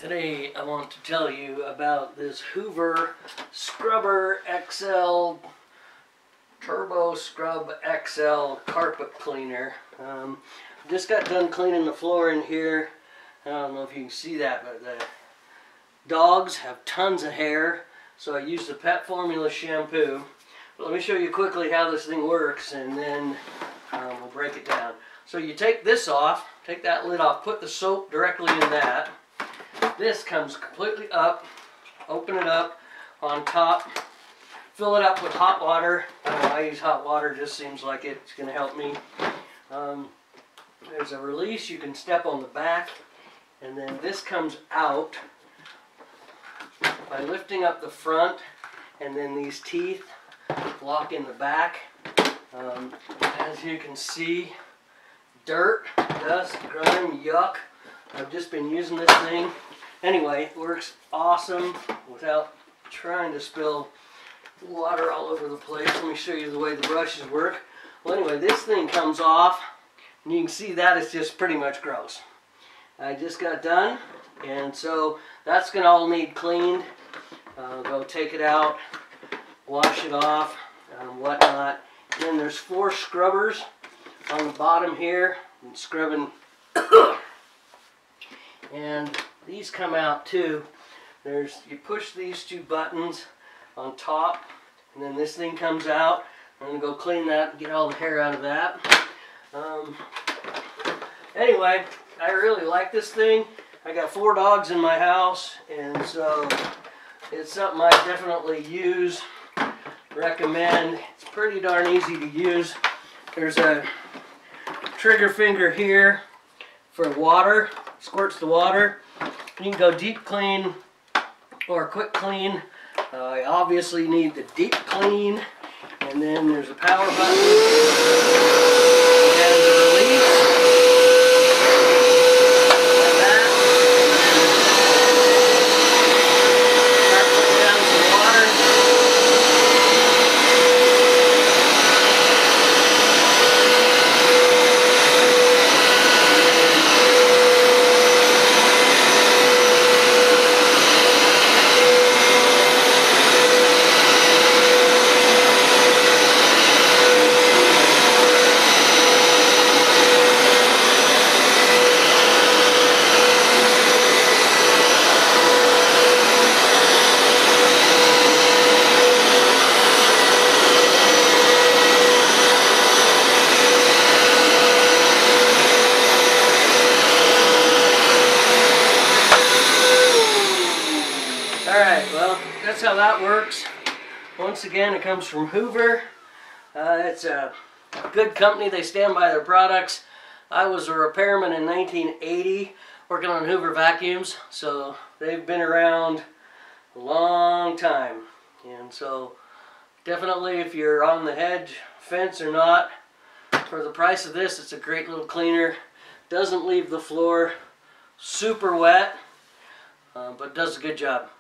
Today I want to tell you about this Hoover Scrubber XL Turbo Scrub XL carpet cleaner. Just got done cleaning the floor in here. I don't know if you can see that, but the dogs have tons of hair, so I used the pet formula shampoo. But let me show you quickly how this thing works, and then we'll break it down. So you take this off, take that lid off, put the soap directly in that. This comes completely up, open it up on top, fill it up with hot water. I don't know, I use hot water, just seems like it's going to help me. There's a release, you can step on the back, and then this comes out by lifting up the front, and then these teeth lock in the back. As you can see, dirt, dust, grime, yuck. I've just been using this thing. Anyway, it works awesome without trying to spill water all over the place. Let me show you the way the brushes work. Well, anyway, this thing comes off, and you can see that is just pretty much gross. I just got done, and so that's going to all need cleaned. Go take it out, wash it off, and whatnot. Then there's 4 scrubbers on the bottom here, and scrubbing. And these come out too. You push these 2 buttons on top, and then this thing comes out. I'm going to go clean that and get all the hair out of that. Anyway, I really like this thing. I got 4 dogs in my house, and so it's something I definitely use, recommend. It's pretty darn easy to use. There's a trigger finger here for water, squirts the water. You can go deep clean or quick clean. I obviously need the deep clean, and then there's a power button and the release. Like that. Start putting down some water. Alright, well, that's how that works. Once again, it comes from Hoover. It's a good company. They stand by their products. I was a repairman in 1980 working on Hoover vacuums, so they've been around a long time. And so definitely, if you're on the hedge fence or not, for the price of this, it's a great little cleaner. Doesn't leave the floor super wet, but does a good job.